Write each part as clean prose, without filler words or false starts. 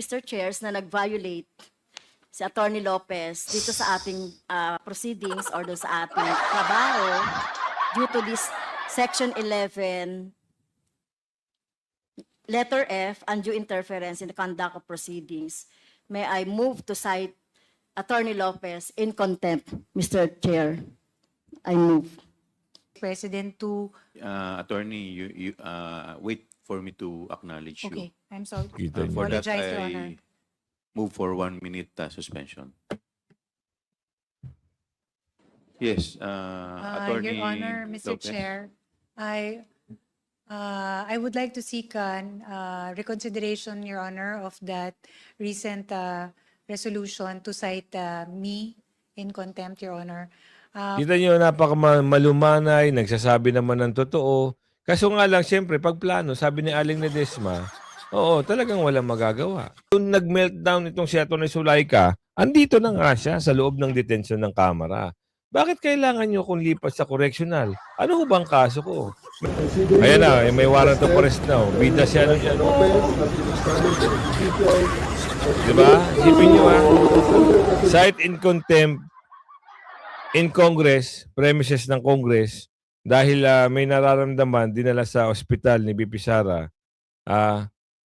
Mr. Chairs, na nag-violate si Attorney Lopez dito sa ating proceedings or do sa ating trabaho due to this Section 11, letter F, undue interference in the conduct of proceedings. May I move to cite Attorney Lopez in contempt, Mr. Chair? I move. President to... Attorney, you wait for me to acknowledge you. Okay, I'm sorry. Kita niyo. For that, Apologize, Your Honor. I move for 1 minute suspension. Yes, Attorney Your Honor, Mr. Lopez. Chair, I would like to seek reconsideration, Your Honor, of that recent resolution to cite me in contempt, Your Honor. Kita nyo, napaka-malumanay, nagsasabi naman ng totoo. Kaso nga lang, siyempre, pag plano, sabi ni Aling Ledesma, oo, talagang walang magagawa. Kung nag-meltdown itong si Atty. Zulaika, andito na nga siya sa loob ng detention ng Kamara. Bakit kailangan nyo kung lipat sa correctional? Ano ho bang kaso ko? Ayan na, may warrant of arrest na. Bida siya, ano siya. Diba? Isipin nyo cite in contempt in Congress, premises ng Congress, dahil may nararamdaman, dinala sa ospital ni BP Sara.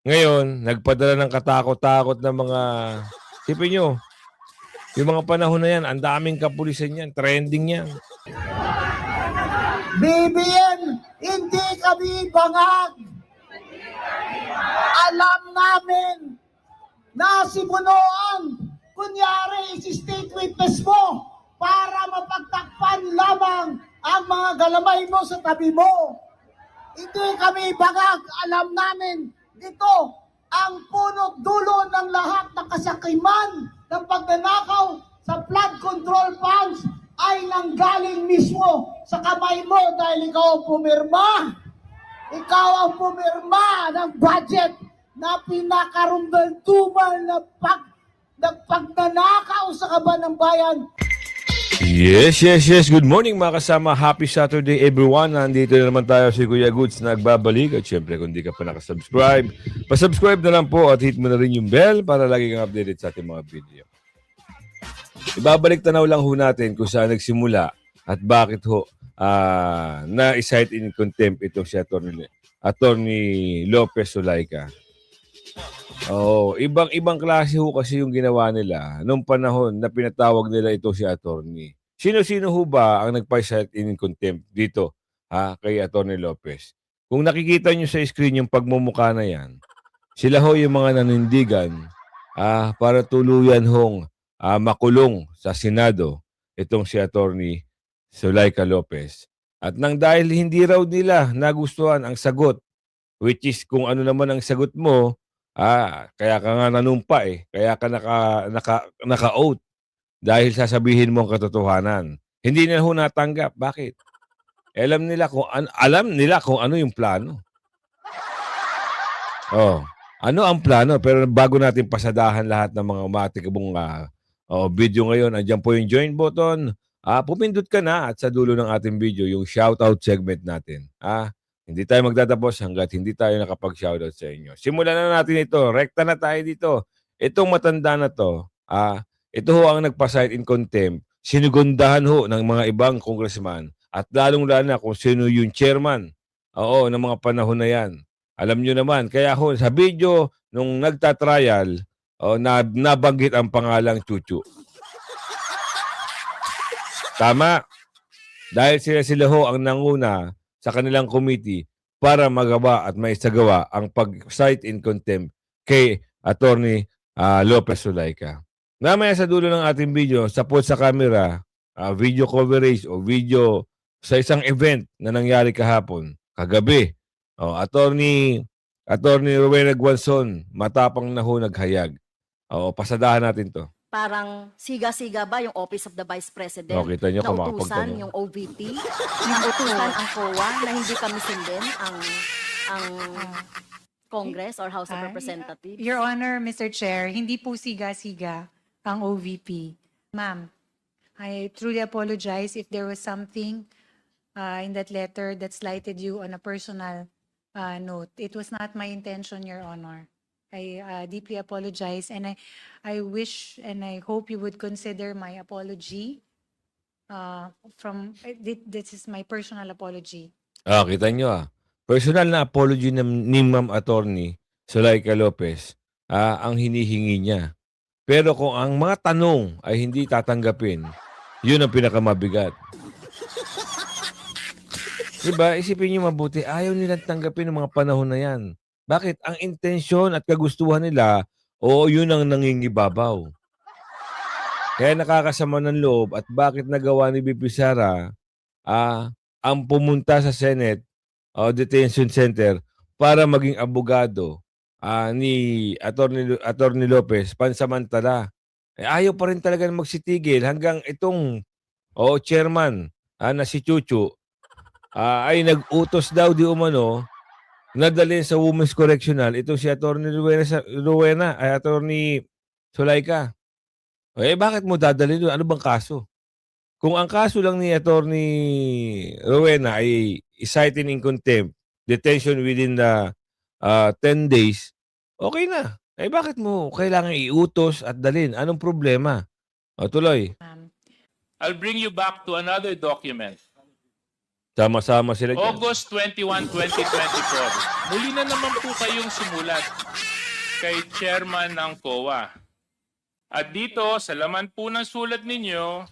Ngayon, nagpadala ng katakot-takot ng mga, isipin nyo, yung mga panahon na yan, ang daming kapulisan yan, trending yan. BBM, hindi kami bangag. Alam namin na si Bunoan, kunyari, isi-state witness mo para mapagtakpan lamang ang mga galamay mo sa tabi mo. Hindi kami bangag. Alam namin dito ang punot dulo ng lahat ng kasakiman ng pagnanakaw sa flood control funds ay nanggaling mismo sa kamay mo dahil ikaw ang pumirma. Ikaw ang pumirma ng budget na pinakarumbaltumal na pagnanakaw sa kaban ng bayan. Yes. Good morning mga kasama. Happy Saturday everyone. Nandito na naman tayo si Kuya Goods nagbabalik. At syempre kung di ka pa nakasubscribe, pasubscribe na lang po at hit mo na rin yung bell para lagi kang updated sa ating mga video. Ibabalik tanaw lang ho natin kung saan nagsimula at bakit ho na-cite in contempt itong si Attorney Lopez Zulaika. Ibang klase ho kasi yung ginawa nila nung panahon na pinatawag nila ito si attorney. Sino-sino ho ba ang nagpa-cite in contempt dito kay Attorney Lopez? Kung nakikita nyo sa screen yung pagmumukha na yan, sila ho yung mga nanindigan para tuluyan hong makulong sa Senado itong si Attorney Zulaika Lopez. At nang dahil hindi raw nila nagustuhan ang sagot, which is kung ano naman ang sagot mo, kaya ka nga nanumpa kaya ka naka-oath dahil sasabihin mo ang katotohanan. Hindi nila ho natanggap. Bakit? Alam nila kung ano yung plano. Ano ang plano? Pero bago natin pasadahan lahat ng mga umatikabong video ngayon, andyan po yung join button. Pumindot ka na at sa dulo ng ating video, yung shoutout segment natin. Hindi tayo magtatapos hanggat hindi tayo nakapag-shoutout sa inyo. Simulan na natin ito. Rekta na tayo dito. Itong matanda na to, ito ho ang nagpa-cite in contempt. Sinugundahan ho ng mga ibang congressman at lalong-lalo na kung sino yung chairman ng mga panahon na yan. Alam nyo naman, kaya ho sa video nung nagtatrial, nabanggit ang pangalang Chuchu. Tama. Dahil sila ho ang nanguna sa kanilang committee para magawa at maisagawa ang pag-cite in contempt kay Attorney Lopez Zulaika. Mamaya sa dulo ng ating video, sapot sa camera, video coverage o video sa isang event na nangyari kagabi. Attorney Rowena Guanzon, matapang na ho naghayag. Pasadahan natin to. Parang siga-siga ba yung Office of the Vice President? Kita nyo kung na utusan makapagtanong. yung OVP, yung utusan ang COA na hindi kami sundin ang Congress or House of Representatives. Your Honor, Mr. Chair, hindi po siga-siga ang OVP. Ma'am, I truly apologize if there was something in that letter that slighted you on a personal note. It was not my intention, Your Honor. I deeply apologize, and I wish and I hope you would consider my apology. This is my personal apology. Kita nyo personal na apology ni Ma'am Attorney Zuleika Lopez ang hinihingi niya. Pero kung ang mga tanong ay hindi tatanggapin, yun ang pinakamabigat. Diba? Isipin niyo mabuti, ayaw nilang tanggapin ng mga panahon na yan. Bakit? Ang intensyon at kagustuhan nila, yun ang nangingibabaw. Kaya nakakasama ng loob at bakit nagawa ni BP Sara ang pumunta sa Senate Detention Center para maging abogado ni Attorney Lopez pansamantala. Ayaw pa rin talaga na magsitigil hanggang itong chairman na si Chuchu ay nag-utos daw di umano na dalhin sa Women's Correctional itong si Attorney Attorney Zuleika. Bakit mo dadalhin doon? Ano bang kaso? Kung ang kaso lang ni Attorney Rowena ay citing in contempt, detention within the 10 days, okay na. Bakit mo kailangan iutos at dalhin? Anong problema? Tuloy. I'll bring you back to another document. Sama-sama sila dyan. August 21, 2024. Muli na naman po kayong sumulat kay chairman ng COA. At dito, sa laman po ng sulat ninyo,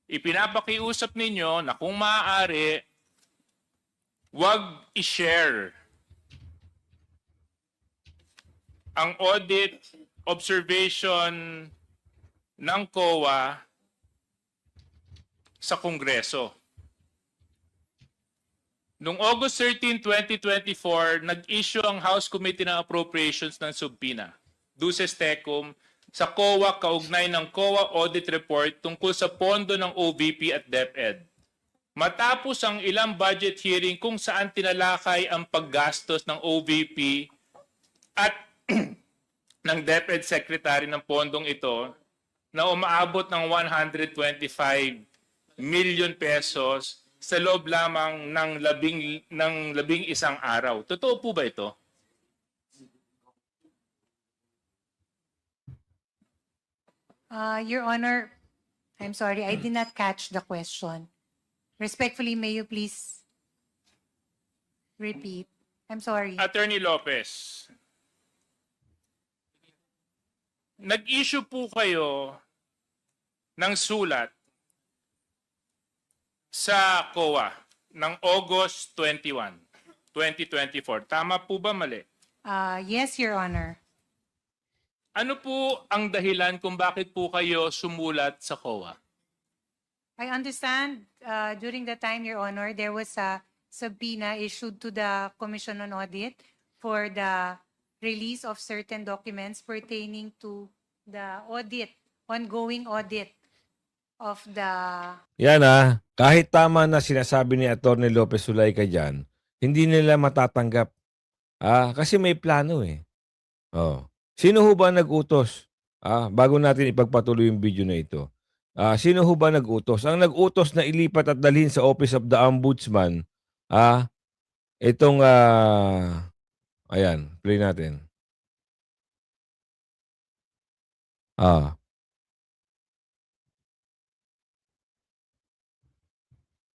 ipinapakiusap ninyo na kung maaari, wag i-share ang audit observation ng COA sa Kongreso. Noong August 13, 2024, nag-issue ang House Committee ng Appropriations ng subpoena, Duces Tecum, sa COA kaugnay ng COA Audit Report tungkol sa pondo ng OVP at DepEd. Matapos ang ilang budget hearing kung saan tinalakay ang paggastos ng OVP at ng DepEd Secretary ng pondong ito na umaabot ng 125 million pesos sa loob lamang ng labing isang araw. Totoo po ba ito? Your Honor, I'm sorry, I did not catch the question. Respectfully, may you please repeat? I'm sorry. Attorney Lopez, nag-issue po kayo ng sulat sa COA ng August 21, 2024. Tama po ba mali? Yes, Your Honor. Ano po ang dahilan kung bakit po kayo sumulat sa COA? I understand during the time, Your Honor, there was a subpoena issued to the Commission on Audit for the release of certain documents pertaining to the audit, ongoing audit of the... Yan kahit tama na sinasabi ni Attorney Lopez Zuleika dyan, hindi nila matatanggap. Kasi may plano Sino ho ba nag-utos? Bago natin ipagpatuloy yung video na ito. Sino ho ba nag-utos? Ang nag-utos na ilipat at dalhin sa Office of the Ombudsman, itong, ayan, play natin.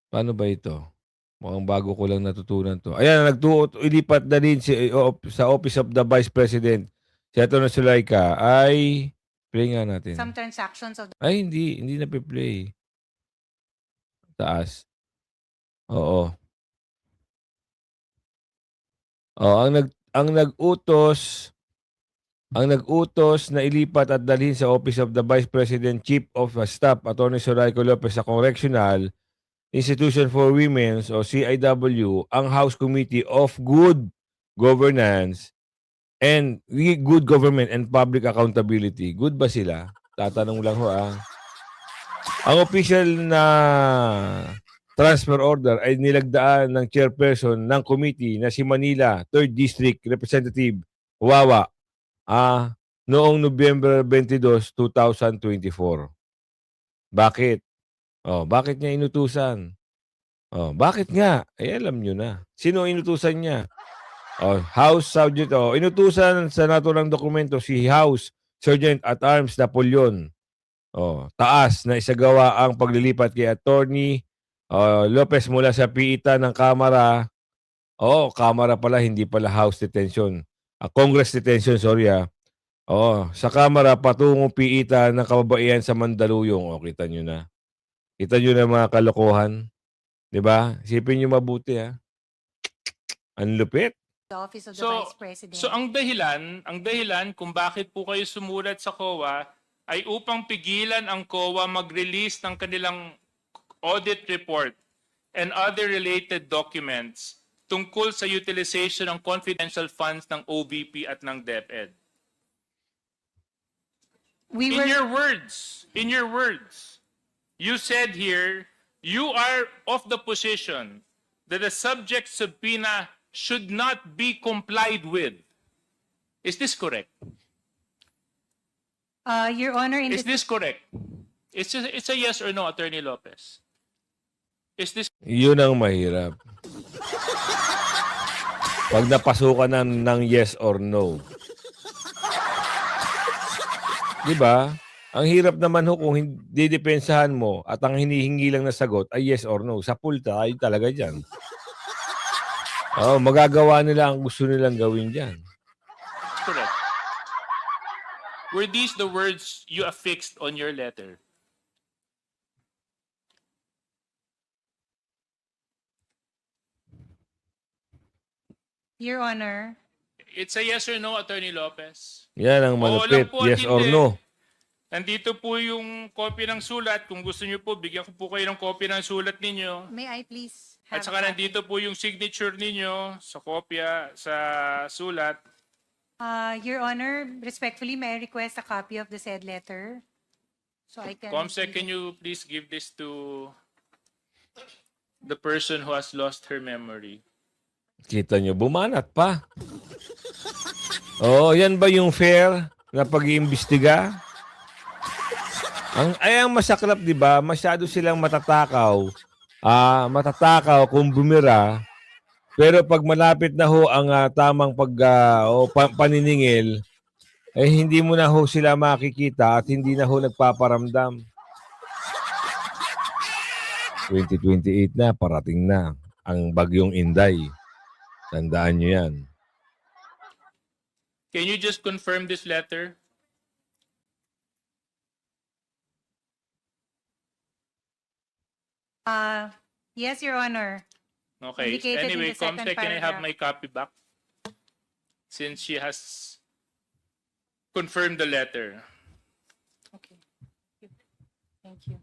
Paano ba ito? Mukhang bago ko lang natutunan to. Ayan, ilipat dalhin sa Office of the Vice President. Si Atty. Zuleika ay play nga natin. Some transactions of... Ay, hindi na play. Taas. Oo. Ang nag-utos na ilipat at dalhin sa Office of the Vice President Chief of Staff Atty. Zuleika Lopez sa Correctional Institution for Women's o CIW ang House Committee of Good Governance and Good Government and Public Accountability. Good ba sila? Tatanong lang ho Ang official na transfer order ay nilagdaan ng chairperson ng committee na si Manila 3rd District Representative Wawa noong November 22, 2024. Bakit? Bakit niya inutusan? Bakit nga? Alam nyo na. Sino inutusan niya? House Sergeant, inutusan sa naturang dokumento si House Sergeant at Arms Napoleon. Taas na isagawa ang paglilipat kay Attorney Lopez mula sa piitan ng Kamara. Kamara pala, hindi pala House Detention. Congress Detention, sorry sa Kamara patungong piitan ng kababaihan sa Mandaluyong. Kita nyo na. Kita nyo na mga kalokohan. Diba? Isipin nyo mabuti Ang lupit. The Office of the So, Vice President. So ang dahilan kung bakit po kayo sumulat sa COA ay upang pigilan ang COA mag-release ng kanilang audit report and other related documents tungkol sa utilization ng confidential funds ng OVP at ng DepEd. we In were your words, you said here, you are of the position that the subject subpoena should not be complied with. Is this correct? Your Honor, in Is the this correct? It's a yes or no, Attorney Lopez. Is this Yun ang mahirap. Pag napasukan ng yes or no. Di ba? Ang hirap naman kung hindi depensahan mo at ang hinihingi lang na sagot ay yes or no. Sa pulta ay talaga dyan. Magagawa nila ang gusto nilang gawin dyan. correct? Were these the words you affixed on your letter? Your Honor, It's a yes or no, Attorney Lopez. Yan ang malupit. lang po at Yes or hindi. no. Nandito po yung copy ng sulat. Kung gusto niyo po, bigyan ko po kayo ng copy ng sulat ninyo. may I please have At saka a copy? nandito po yung signature ninyo sa kopya, sa sulat. Your Honor, respectfully, may I request a copy of the said letter? So I can... Comsec, can you please give this to the person who has lost her memory? Kita nyo, bumanat pa. Yan ba yung fair na pag-iimbestiga? Ang masaklap, di ba? Masyado silang matatakaw. Matatakaw kung bumira. Pero pag malapit na ho ang tamang paniningil, hindi mo na ho sila makikita at hindi na ho nagpaparamdam. 2028 na, parating na ang bagyong Inday. Tandaan nyo yan. Can you just confirm this letter? Yes, Your Honor. Okay. Indicated in Anyway, the second Comsec, can I have paragraph. my copy back? Since she has confirmed the letter. Okay. Thank you.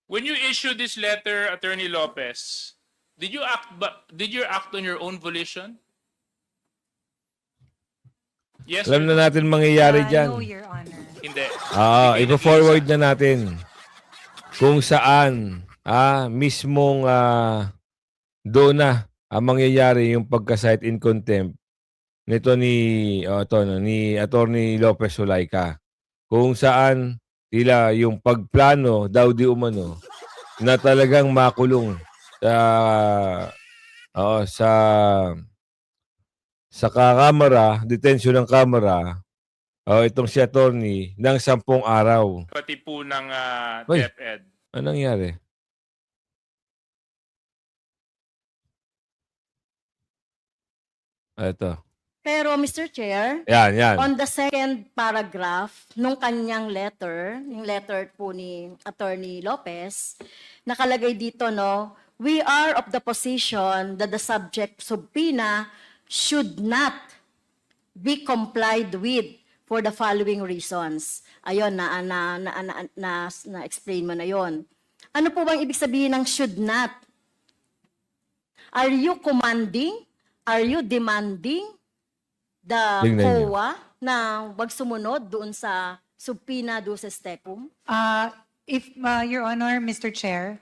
When you issued this letter, Attorney Lopez, did you act on your own volition? Yes or Alam na no? natin mangyayari dyan. No, Your Honor. Hindi. Ipo-forward na natin kung saan mismong doon na ang mangyayari yung pagka-cite in contempt nito ni Attorney Lopez Zulayca. Kung saan tila yung pagplano daw di umano na talagang makulong sa kamera, detention ng kamera, itong si attorney ng 10 araw. Pati po ng Uy. DepEd. Anong nangyari? Ito. Pero Mr. Chair, Yan. on the second paragraph nung kanyang letter, yung letter po ni Attorney Lopez, nakalagay dito, no, we are of the position that the subject subpoena should not be complied with for the following reasons. Ayun, na-explain mo na yon. Ano po bang ibig sabihin ng should not? Are you commanding? Are you demanding the Tingnan niyo. COA na wag sumunod doon sa subpoena duces tecum? If Your Honor, Mr. Chair,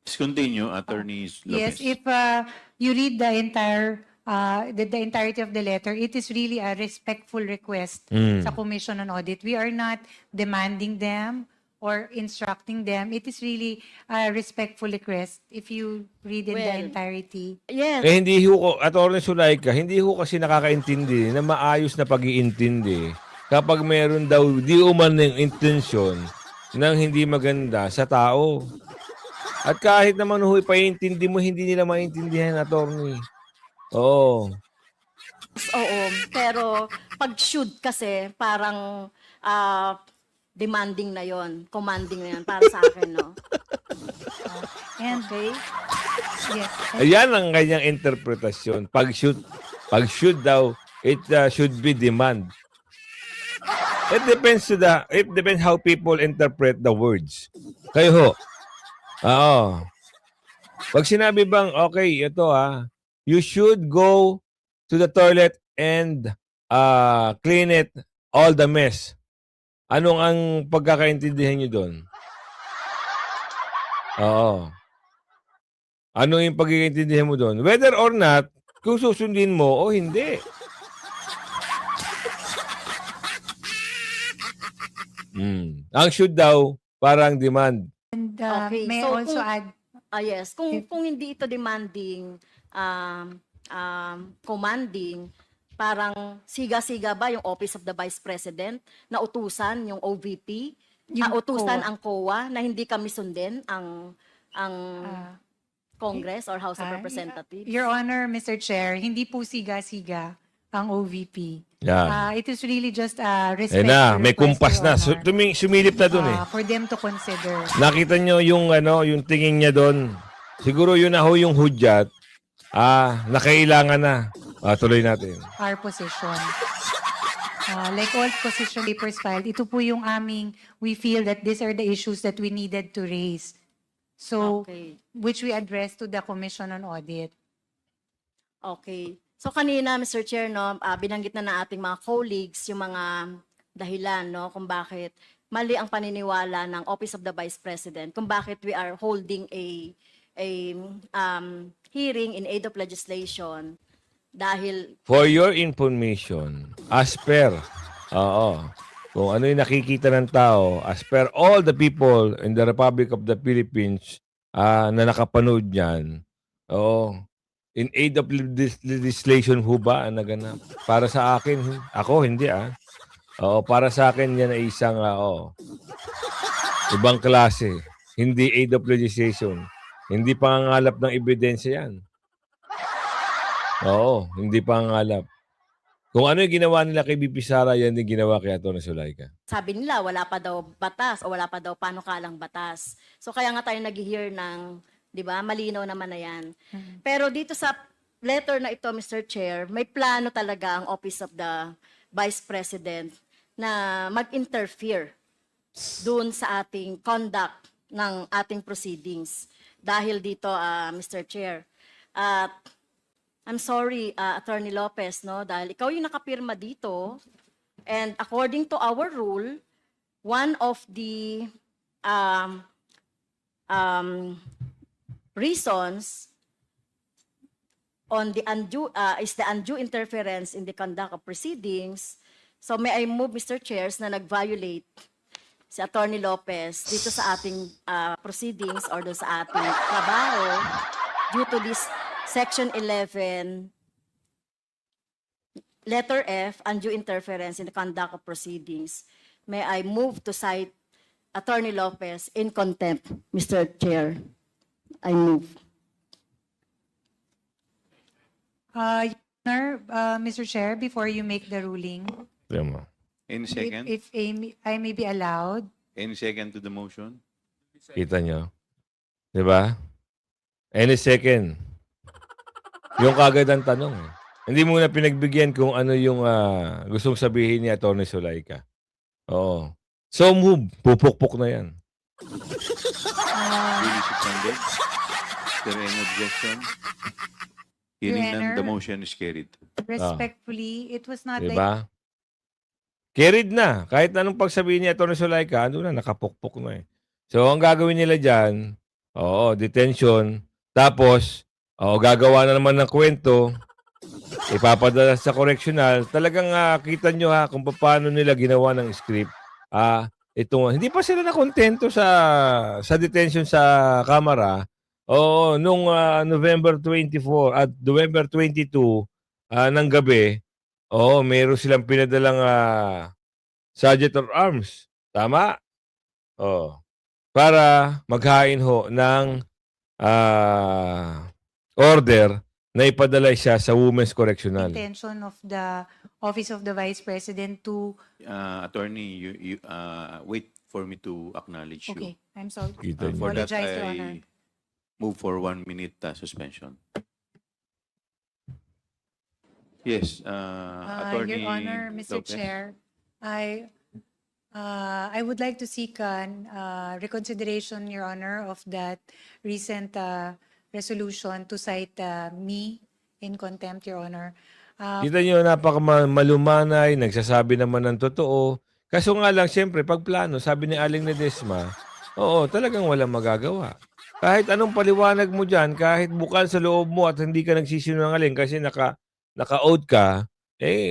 Please continue, Attorney Lopez. yes, if you read the entire the entirety of the letter, it is really a respectful request Mm. sa Commission on Audit. We are not demanding them or instructing them. It is really a respectful request if you read in the Well, entirety. Yes. Eh hindi ho ko, Atty. Zulaika, hindi ho kasi nakakaintindi na maayos na pag-iintindi kapag meron daw di umanong intensyon ng hindi maganda sa tao. At kahit naman ho ipaintindi mo, hindi nila maintindihan, attorney. Oo. Oo, pero pag should kasi parang demanding na yon, commanding na yon para sa akin, no? And Okay? yes, Ayan ang kanyang interpretasyon. Pag should daw, it should be demand. It depends how people interpret the words. Kayo ho. Oo. Pag sinabi bang, okay, ito you should go to the toilet and clean it, all the mess. Anong ang pagkakaintindihan nyo doon? Oo. Ano yung pagkakaintindihan mo doon? Whether or not, kung susundin mo o hindi. Ang should daw, parang demand. and Okay, may I so also kung- add, Yes, kung hindi ito demanding, commanding, parang siga-siga ba yung Office of the Vice President na utusan yung OVP, Yung utusan COA. ang COA na hindi kami sundin ang uh, Congress or House of Ah, Representatives? Your Honor, Mr. Chair, hindi po siga-siga ang OVP. Yan. It is really just a Eh respectful na, may request, kumpas Your na. Honor. Sumilip na dun eh. For them to consider. Nakita nyo yung yung tingin niya doon. Siguro yun na ho yung hudyat. Nakailangan na. Tuloy natin. Our position. Like all position papers filed, ito po yung we feel that these are the issues that we needed to raise. So, Okay. which we addressed to the Commission on Audit. Okay. So kanina, Mr. Chair, no, binanggit na ating mga colleagues yung mga dahilan, no, kung bakit mali ang paniniwala ng Office of the Vice President, kung bakit we are holding a hearing in aid of legislation dahil For your information, as per, kung ano yung nakikita ng tao, as per all the people in the Republic of the Philippines na nakapanood niyan, in aid of legislation ho ba ang naganap? Para sa akin, ako hindi para sa akin yan ay isang ibang klase. Hindi aid of legislation. Hindi pangangalap ng ebidensya yan. Hindi pangangalap. Kung ano yung ginawa nila kay BP Sara, yan yung ginawa kay Atty. Zulaika. sabi nila wala pa daw batas o wala pa daw panukalang batas. So kaya nga tayo nag-hear ng, 'di ba? Malinaw naman na 'yan. Pero dito sa letter na ito, Mr. Chair, may plano talaga ang Office of the Vice President na mag-interfere doon sa ating conduct ng ating proceedings. Dahil dito, Mr. Chair. At I'm sorry, Attorney Lopez, no, dahil ikaw yung nakapirma dito, and according to our rule, one of the reasons on the undue is the undue interference in the conduct of proceedings. So may I move, Mr. Chairs, na nag-violate si Attorney Lopez dito sa ating proceedings or doon sa ating trabaho due to this Section 11, letter F, undue interference in the conduct of proceedings. May I move to cite Attorney Lopez in contempt, Mr. Chair? I move. Your Honor, Mr. Chair, before you make the ruling, Tignan mo. Any second? if I may be allowed, Any second to the motion? Kita nyo? Di ba? Any second. Yung kagad ang tanong. Hindi mo na pinagbigyan kung ano yung gustong sabihin ni Atty. Zulaika. Oo. So move. Pupukpok na yan. Duly suspended. Is there any objection? Hearing none, the Honor. motion is carried. respectfully, it was not Di like ba? Carried na. Kahit anong pagsabihin ni Atty. Zulaika, ano na, nakapukpok na eh. So, ang gagawin nila dyan, detention. Tapos, gagawa na naman ng kwento ipapadala sa correctional. Talagang kita nyo kung paano nila ginawa ng script. Hindi pa sila nakontento sa detention sa Kamara. Oo, nung November 24 at November 22 ng gabi, meron silang pinadalang Sergeant of Arms. Tama? Para maghain ho ng order na ipadala siya sa Women's Correctional. Intention of the Office of the Vice President to, Attorney, you wait for me to acknowledge okay, you. I'm sorry. Kita For nyo. that, Apologize, Your Honor. I move for 1 minute suspension. Yes, Attorney Your Honor, Mr. Lopez. Chair, I would like to seek an reconsideration, Your Honor, of that recent resolution to cite me in contempt, Your Honor. Kita nyo, napaka-malumanay, nagsasabi naman ng totoo. Kaso nga lang, siyempre, pag plano, sabi ni Aling Ledesma, talagang walang magagawa. Kahit anong paliwanag mo dyan, kahit bukal sa loob mo at hindi ka nagsisinungaling kasi naka-out ka,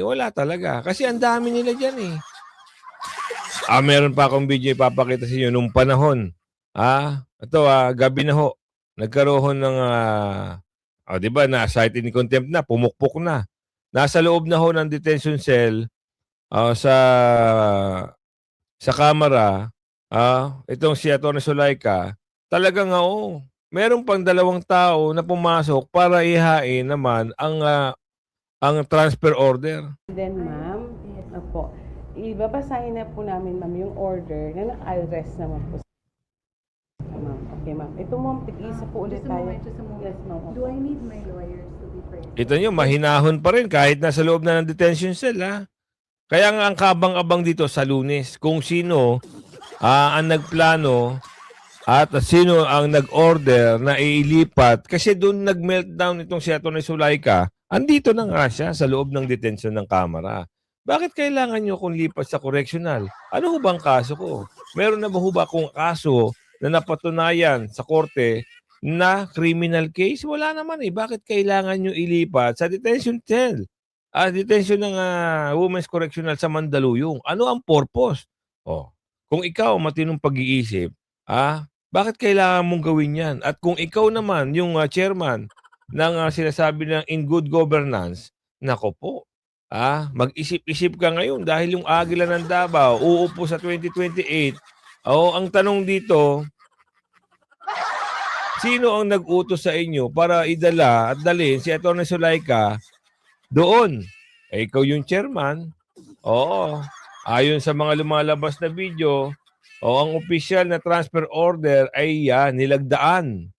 wala talaga. Kasi ang dami nila dyan meron pa akong video ipapakita sa inyo nung panahon. Ito, gabi na ho. Nagkaroon ng, di ba, na-cited in contempt na, pumukpok na. Nasa loob na ho ng detention cell sa Kamara, itong si Atty. Zulaika, talagang meron pang 2 tao na pumasok para ihain naman ang transfer order. Then, ma'am, opo, ibabasahin na po namin, ma'am, yung order na naka-arrest naman po. Ma'am, okay, ma'am. Ito, ma'am, tig-isa po ulit tayo. Yes, ma'am. Do I need my lawyers to be present? Ito nyo, mahinahon pa rin kahit nasa loob na ng detention cell. Kaya nga ang kabang-abang dito sa Lunes, kung sino ang nagplano at sino ang nag-order na iilipat. Kasi doon nag-meltdown itong si Atty. Zulaika, andito na nga siya sa loob ng detention ng Kamara. Bakit kailangan nyo kung lipat sa correctional? Ano ho bang kaso ko? Meron na ba ho ba kung kaso na napatunayan sa korte na criminal case? Wala naman Bakit kailangan nyo ilipat sa detention cell? Detention ng Women's Correctional sa Mandaluyong. Ano ang purpose? Kung ikaw matinong pag-iisip, bakit kailangan mong gawin yan? At kung ikaw naman yung chairman ng sinasabi ng in good governance, nako po, mag-isip-isip ka ngayon dahil yung Agila ng Davao uupo sa 2028. Ang tanong dito, sino ang nag-utos sa inyo para idala at dalhin si Atty. Zulaika doon? Ikaw yung chairman. Ayon sa mga lumalabas na video, ang official na transfer order ay nilagdaan.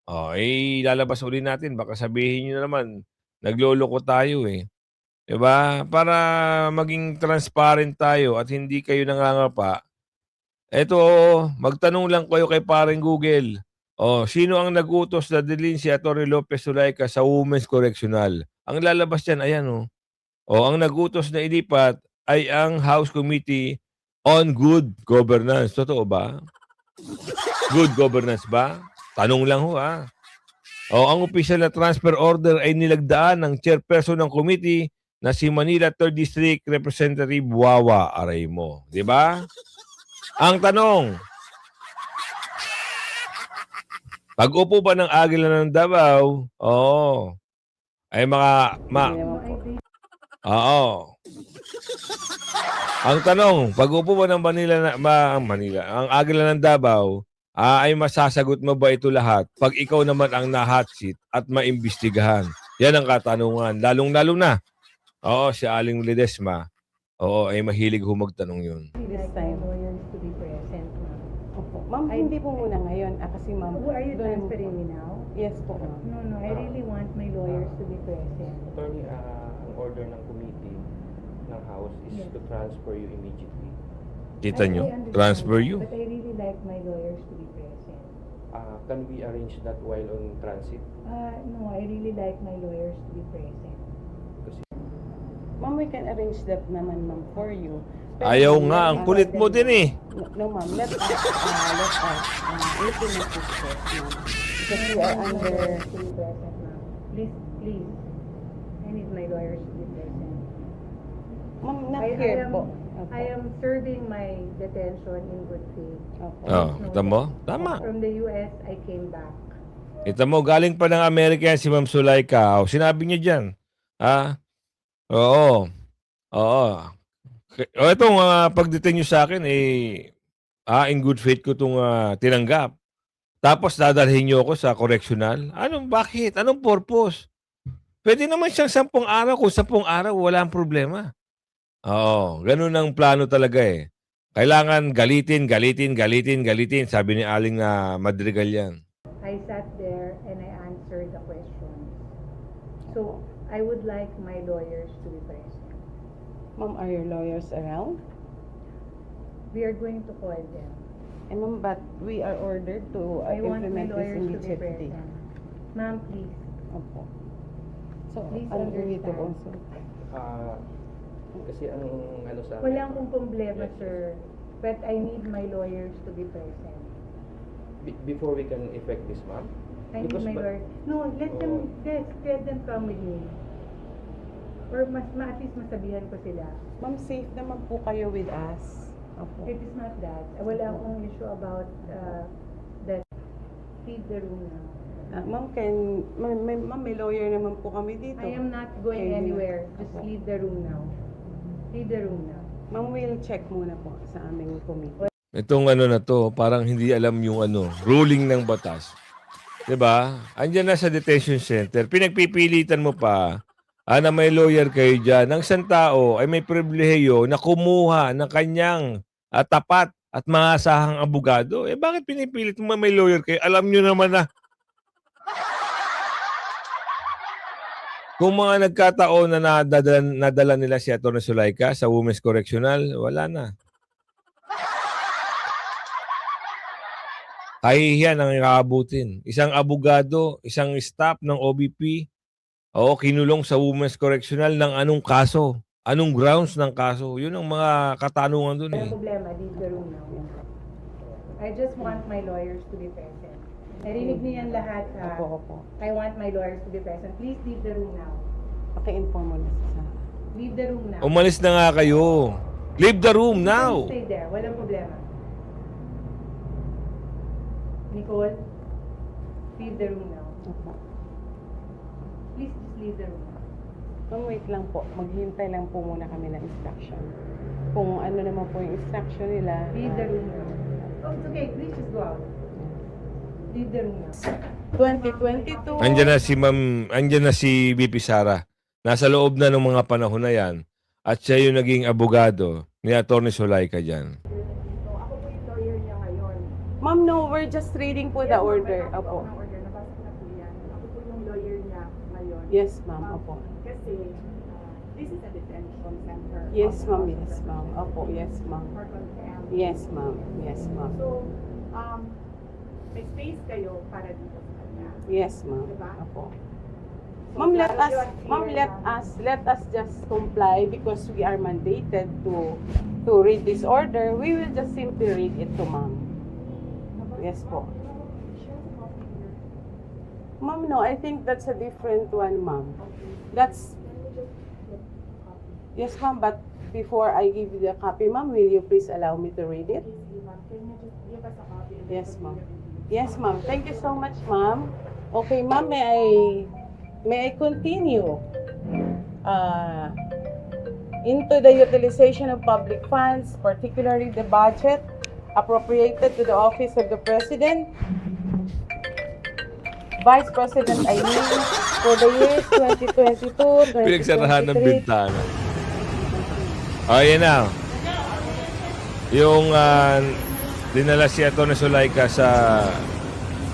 Lalabas uli natin. Baka sabihin nyo naman, nagloloko tayo Diba? Para maging transparent tayo at hindi kayo nangangapa. Ito, magtanong lang kayo kay paring Google. Sino ang nag-utos na dalhin si Atty. Lopez Zulaika sa Women's Correctional? Ang lalabas dyan, ayan ang nag-utos na ilipat ay ang House Committee on Good Governance. Totoo ba? Good governance ba? Tanong lang ho ang official na transfer order ay nilagdaan ng chairperson ng committee na si Manila 3rd District Representative Wawa Araymo. Di ba? Ang tanong, pag-upo ba ng Agila ng Davao, ay Ang tanong, pag-upo ba ng ang Agila ng Davao, ay masasagot mo ba ito lahat pag ikaw naman ang na-hot seat at maimbestigahan? Yan ang katanungan. Lalong-lalo na. Si Aling Ledesma, ay mahilig magtanong yun. This time. Lawyers to be present, ma'am. Opo. Ma'am, hindi po muna ngayon. Kasi, ma'am, Are you transferring me now? Yes po, ma'am. No, I really want my lawyers to be present. Attorney, ang order ng committee ng House is to transfer you immediately. Kita nyo? Transfer you. But I really like my lawyers to be present. Can we arrange that while on transit? No, I really like my lawyers to be present. Ma'am, we can arrange that naman, ma'am, for you. Pero, Ayaw nga, ang kulit mo din No, ma'am, let us look into this case, ma'am. Because we are under... To be present, ma'am. Please. I need my lawyers to be present. Ma'am, not I here am- po. Opo. I am serving my detention in good faith. Opo. Oh, ito mo? Tama. From the US, I came back. Ito mo, galing pa ng Amerika yan si Ma'am Sulaika. O, sinabi niya dyan. Ha? Oo. Oo. O, itong pag-detain nyo sa akin, in good faith ko itong tinanggap. Tapos dadalhin nyo ako sa correctional. Bakit? Anong purpose? Pwede naman siyang 10 araw. Kung 10 araw, wala ang problema. Oo. Ganun ang plano talaga eh. Kailangan galitin. Sabi ni Aling Madrigal yan. I sat there and I answered the questions. So, I would like my lawyers to be present. Ma'am, are your lawyers around? We are going to call them. Ma'am, but we are ordered to I want my implement this lawyers to be immediately. present. Ma'am, please. Opo. So, Please ano dito understand. po, sir? Kasi ang ano sa Wala akong problema, sir. But I need my lawyers to be present. Before we can effect this, ma'am? I need Because my ba- lawyer. No, let them come with me. Or at least masabihan ko sila. Ma'am, safe naman po kayo with us. Opo. It is not that. Wala akong issue about that. Leave the room now. Ma'am, may lawyer naman po kami dito. I am not going Okay, anywhere. Just Opo. leave the room now. Leave the room now. Ma'am, we'll check muna po sa aming committee. Itong na to, parang hindi alam yung ruling ng batas. 'Di ba? Andiyan na sa detention center, pinagpipilitan mo pa na may lawyer kayo diyan. Ang isang tao ay may pribilehiyo na kumuha ng kanyang tapat at maasahang abogado. Bakit pinipilit mo may lawyer kayo? Alam nyo naman na. Kung mga nagkataon na nadala nila si Atty. Sulaika sa Women's Correctional, wala na. Kahihiyan ang ikaabutin. Isang abogado, isang staff ng OBP, kinulong sa Women's Correctional ng anong kaso? Anong grounds ng kaso? Yun ang mga katanungan dun No eh. problema. Leave the room now. I just want my lawyers to be present. Narinig niyan lahat, ha? Opo. I want my lawyers to be present. Please leave the room now. Paki-inform mo na sa Leave the room now. Umalis na nga kayo. Leave the room now. Stay there. Walang problema. Nicole, leave the room now. Opo. Please just leave the room now. Ma'am, wait lang po. Maghintay lang po muna kami ng instruction. Kung ano naman po yung instruction nila. Leave the room now. Oh, it's okay. Please just go out. Leave the room now. 2022. Andyan na si BP Sara. Nasa loob na ng mga panahon na yan. At siya yung naging abogado ni Atty. Sulaika dyan. Ako po yung lawyer niya ngayon. Ma'am, no, we're just reading po the order. Opo. order. Nabasa ko na po yan. Ako po yung lawyer niya ngayon. Yes, ma'am. Opo. Kasi this is a detention center. Yes, ma'am. Yes, ma'am. Opo. Yes, ma'am. For contempt. Yes, ma'am. Yes, ma'am. So, may space kayo para dito sa kanya. Yes, ma'am. Diba? Opo. So, Ma'am, let lalo let us just comply because we are mandated to read this order. We will just simply read it to ma'am. Yes po. Ma'am, no, I think that's a different one, ma'am. That's Yes, ma'am, but before I give you the copy, ma'am, will you please allow me to read it? Yes, ma'am. Yes, ma'am. Thank you so much, ma'am. Okay, ma'am, may I continue? Into the utilization of public funds, particularly the budget appropriated to the office of the President, Vice President Eileen, for the years 2022, 2023. Pinagsarahan ng bintana. Yan na. Yung dinala si Atty. Sulaika sa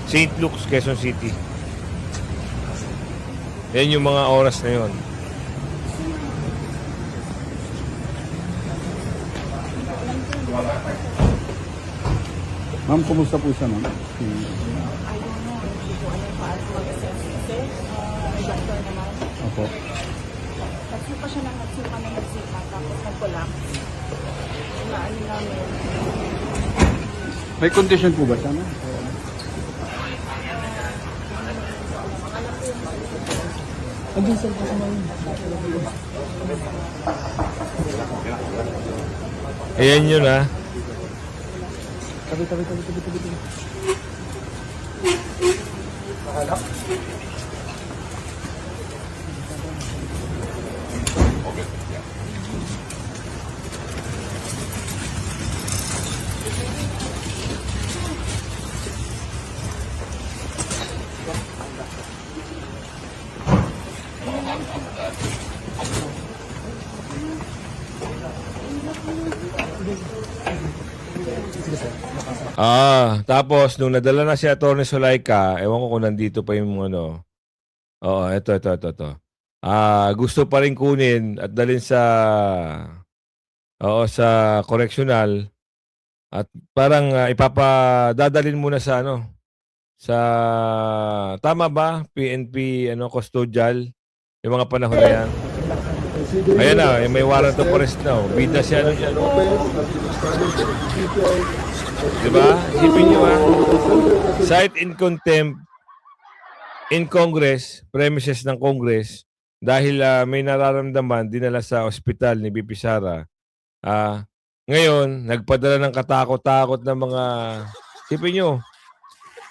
St. Luke's, Quezon City. Yan yung mga oras na yun. Ma'am, kumusta po siya, ma'am? Opo. Nagsuka siya ng nagsuka, tapos nag-collapse. Ano namin. May condition po ba siya, ma'am? Ayan yun, ha? Tapos nung nadala na si Atty. Sulaika, ewan ko kung nandito pa yung ano. Oo, ito. Gusto pa rin kunin at dalhin sa sa correctional at parang ipapadadalhin muna sa sa tama ba? PNP custodial yung mga panahon na yan. Ayan na, may warrant of arrest na. Bida siya yan. Diba? Isipin nyo, cite in contempt in Congress, premises ng Congress, dahil may nararamdaman, dinala sa ospital ni BP Sara. Ngayon, nagpadala ng katakot-takot na mga, isipin nyo,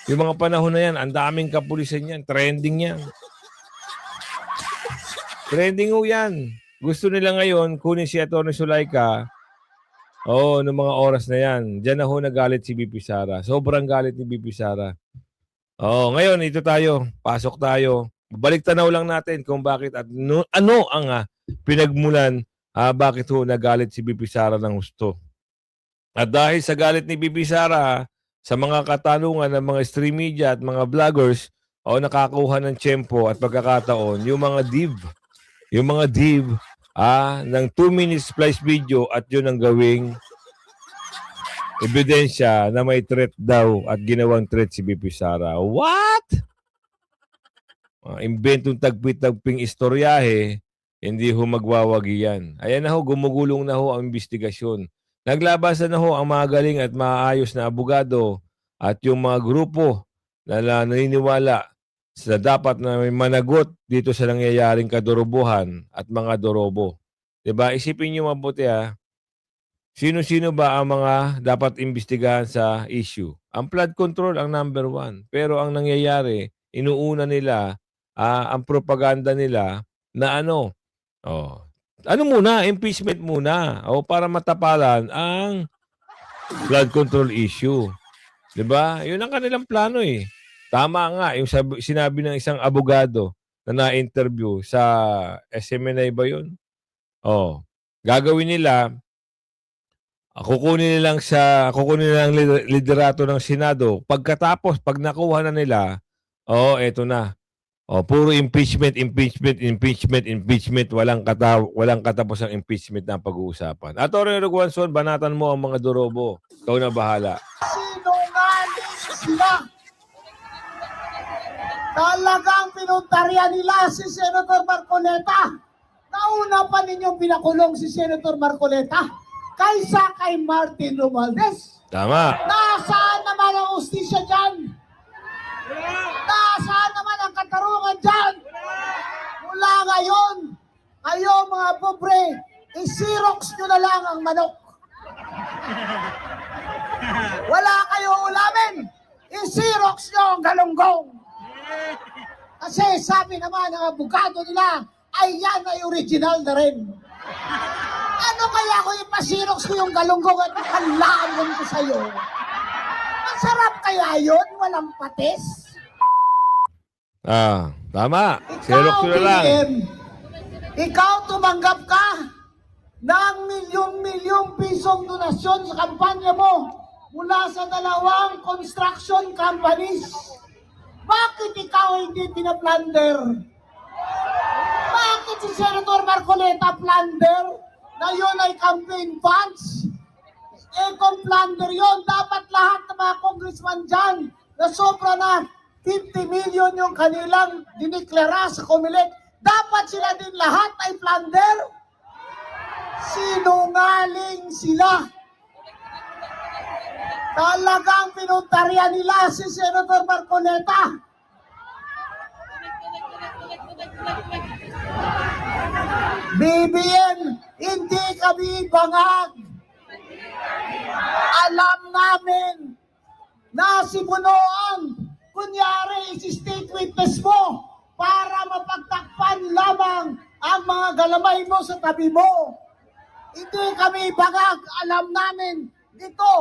yung mga panahon na yan, ang daming kapulisan yan, trending yan. Trending ho yan. Gusto nila ngayon, kunin si Atty. Sulaika, noong mga oras na yan. Diyan na ho nagalit si BP Sara. Sobrang galit ni BP Sara. Ngayon, ito tayo. Pasok tayo. Balik tanaw lang natin kung bakit at ano ang pinagmulan bakit ho nagalit si BP Sara ng husto. At dahil sa galit ni BP Sara, sa mga katanungan ng mga stream media at mga vloggers, nakakuha ng tiyempo at pagkakataon, yung mga div ng 2 minutes splice video at yun ang gawing ebidensya na may threat daw at ginawang threat si BP Sara. What? Inventong tagpi-tagping istoryahe, hindi ho magwawagi yan. Ayan na ho, gumugulong na ho ang investigasyon. Naglabasan na ho ang magaling at maayos na abogado at yung mga grupo na naniniwala sa dapat na may managot dito sa nangyayaring kadorobohan at mga dorobo. Diba? Isipin nyo mabuti sino-sino ba ang mga dapat imbestigahan sa issue? Ang flood control ang number 1. Pero ang nangyayari, inuuna nila, ang propaganda nila na muna, impeachment muna. Para matapalan ang flood control issue. Diba? Yun ang kanilang plano eh. Tama nga, yung sinabi ng isang abogado na na-interview sa SMNI ba yun? Gagawin nila, kukunin nilang liderato ng Senado. Pagkatapos, pag nakuha na nila, eto na. Puro impeachment. Walang katapos ang impeachment na pag-uusapan. Atty. Rugwanson, banatan mo ang mga dorobo. Ikaw na bahala. Sinungaling sila. Talagang pinuntarya nila si Senator Marcoleta. Nauna pa ninyong pinakulong si Senator Marcoleta kaysa kay Martin Romualdez. Tama. Nasaan naman ang ustisya dyan? Nasaan naman ang katarungan dyan? Mula ngayon, kayo mga pobre, isirox nyo na lang ang manok. Wala kayo ulamin. Isirox nyo ang galunggong. Kasi sabi naman ng abogado nila, ay yan ay original na rin. Ano kaya kung ipasirox ko yung galunggong at ikanlaan ko sa'yo? Masarap kaya yun? Walang patis? Tama. Xerox nyo na lang. PM, ikaw tumanggap ka ng milyon-milyong pisong donasyon sa kampanya mo mula sa 2 construction companies. Bakit ikaw hindi pinaplunder? Bakit si Senator Marcoleta plunder na yun ay campaign funds? Kung plunder yun, dapat lahat ng mga congressman dyan na sobra na 50 million yung kanilang diniklara sa Comelec, dapat sila din lahat ay plunder? Sinungaling sila. Talagang pinuntarya nila si Senator Marcoleta. BBM, hindi kami bangag. Alam namin na si Bunoan, kunyari, isi-state witness mo para mapagtakpan lamang ang mga galamay mo sa tabi mo. Hindi kami bangag. Alam namin ito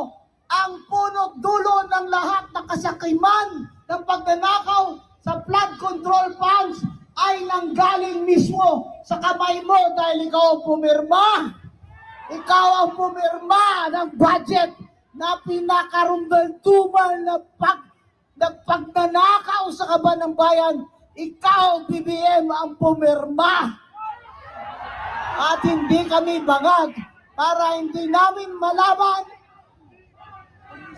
ang punot dulo ng lahat ng kasakiman ng pagnanakaw sa flood control funds ay nanggaling mismo sa kamay mo dahil ikaw ang pumirma. Ikaw ang pumirma ng budget na pinakarumbaltumal na pagnanakaw sa kaban ng bayan. Ikaw, BBM, ang pumirma. At hindi kami bangag para hindi namin malaman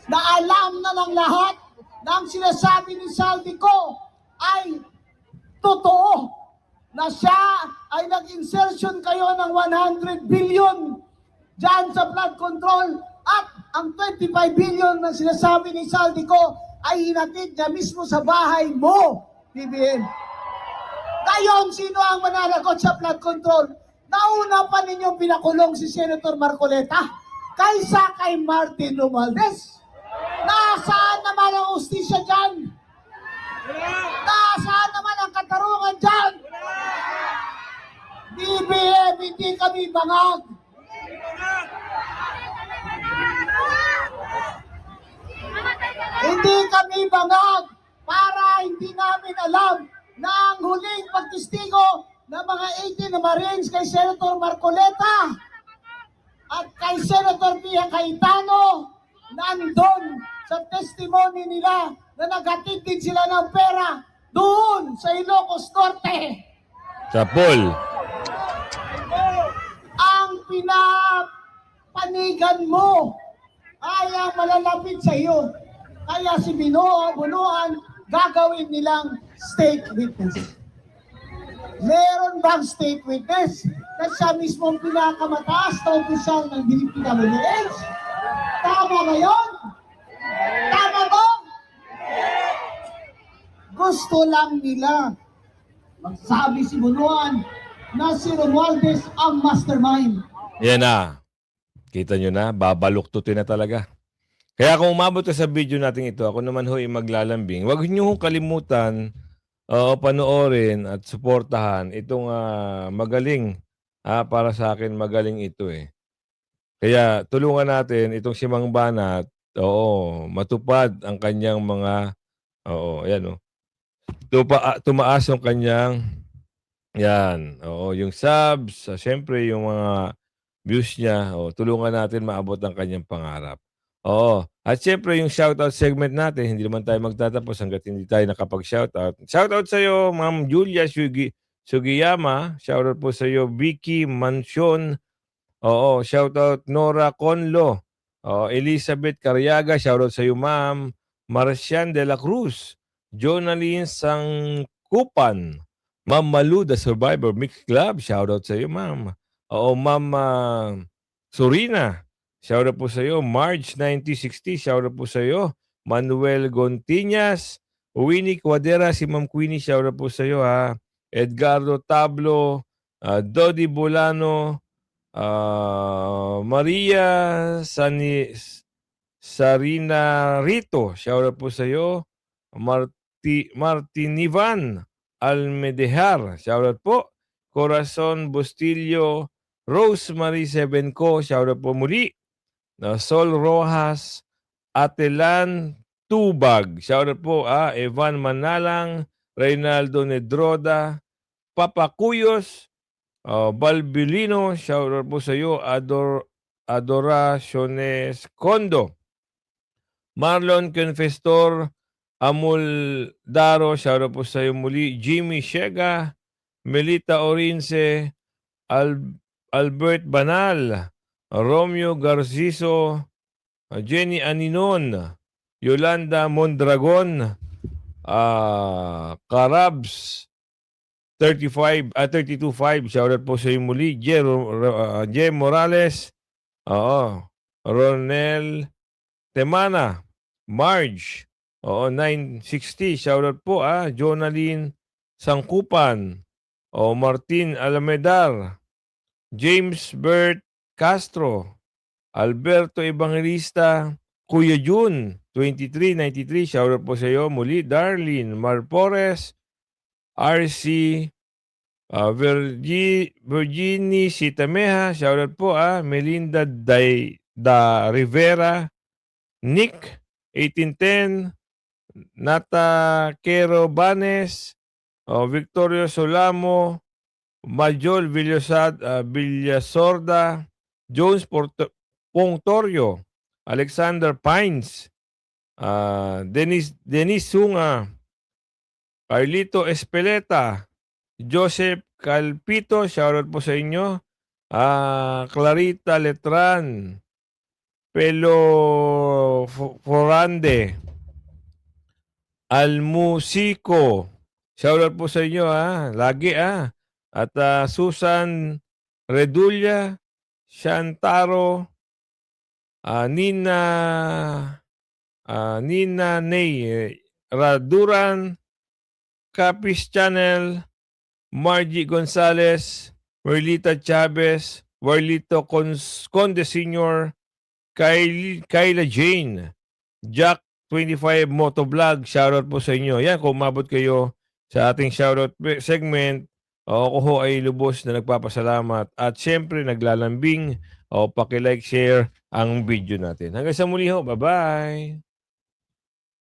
na alam na ng lahat na ang sinasabi ni Saldico ay totoo, na siya ay nag-insertion kayo ng 100 billion dyan sa flood control at ang 25 billion na sinasabi ni Saldico ay hinatid niya mismo sa bahay mo, BBM. Ngayon, sino ang mananagot sa flood control? Nauna pa ninyong pinakulong si Senator Marcoleta kaysa kay Martin Romualdez. Nasaan naman ang ustisya dyan? Nasaan naman ang katarungan dyan? BBM, hindi kami bangag. Hindi kami bangag para hindi namin alam na ang huling pagtistigo ng mga 18 na Marines kay Senator Marcoleta at kay Senator Pia Cayetano nandun sa testimony nila na naghatid din sila ng pera doon sa Ilocos Norte. Sa pool. Ang pinapanigan mo ay ang malalapit sa iyo. Kaya si Bunuan gagawin nilang state witness. Meron bang state witness na siya mismo ang pinakamataas na opisyal ng DPWH? Tama ba yun? Tama ba? Gusto lang nila magsabi si Bunuan na si Romualdez ang mastermind. Yan na. Kita nyo na, babaluktutin na talaga. Kaya kung umabot ka sa video natin ito, ako naman ho'y maglalambing. Huwag nyo kalimutan panoorin at suportahan itong magaling. Para sa akin, magaling ito eh. Kaya tulungan natin itong si Mang Banat, matupad ang kanyang mga, ayan tumaas yung kanyang, yung subs, syempre yung mga views niya, tulungan natin maabot ang kanyang pangarap. At syempre yung shoutout segment natin, hindi naman tayo magtatapos hanggat hindi tayo nakapag-shoutout. Shoutout sa iyo, Ma'am Julia Sugiyama. Shoutout po sa iyo, Vicky Mansion. Shoutout Nora Conlo. Elizabeth Cariaga. Shoutout sa iyo, Ma'am Marcian de la Cruz. Jonaline Sangkupan. Ma'am Malu, the Survivor Mix Club. Shoutout sa iyo, Ma'am. Ma'am Surina. Shoutout po sa iyo. March 9060. Shoutout po sa iyo. Manuel Gontiñas. Winnie Cuadera. Si Ma'am Queenie. Shoutout po sa iyo. Edgardo Tablo. Dodi Bolano. Maria Sarina Rito. Shoutout po sa iyo. Martin Ivan Almedejar. Shoutout po. Corazon Bustillo. Rosemary Sevenco. Shoutout po muli. Sol Rojas, Atelan Tubag. Shoutout po, Evan Manalang, Reynaldo Nedroda, Papa Cuyos, Balbilino. Shoutout po sa iyo, Adoraciones Condo. Marlon Confestor, Amul Daro. Shoutout po sa iyo muli, Jimmy Shega, Melita Orince, Albert Banal, Romeo Garciso, Jenny Aninon, Yolanda Mondragon, Carabs 32.5, shoutout po sa iyo muli, Jem Morales, Ronel Temana, Marge, 960, shoutout po, Jonaline Sangkupan, O Martin Alamedar, James Bert Castro, Alberto Evangelista, Kuya Jun, 2393, shoutout po sa iyo muli. Darlene Marpores, RC, Virginie Sitameja, shoutout po Melinda Da Rivera, Nick, 1810, Nata Quero Banes, Victorio Solamo, Majol Villasorda, Jones Pongtorio, Alexander Pines, Denis Sunga, Carlito Espeleta, Joseph Calpito, shoutout po sa inyo. Clarita Letran, Pelo Forande, Almusico, shoutout po sa inyo lagi At Susan Redulla, Shantaro, Nina Ney Raduran, Capis Channel, Margie Gonzalez, Merlita Chavez, Warlito Conde Sr., Kyla Jane, Jack 25 Motovlog, shoutout po sa inyo. Yan, kung umabot kayo sa ating shoutout segment, ako ho ay lubos na nagpapasalamat at syempre naglalambing o paki-like, share ang video natin. Hanggang sa muli ho, bye-bye!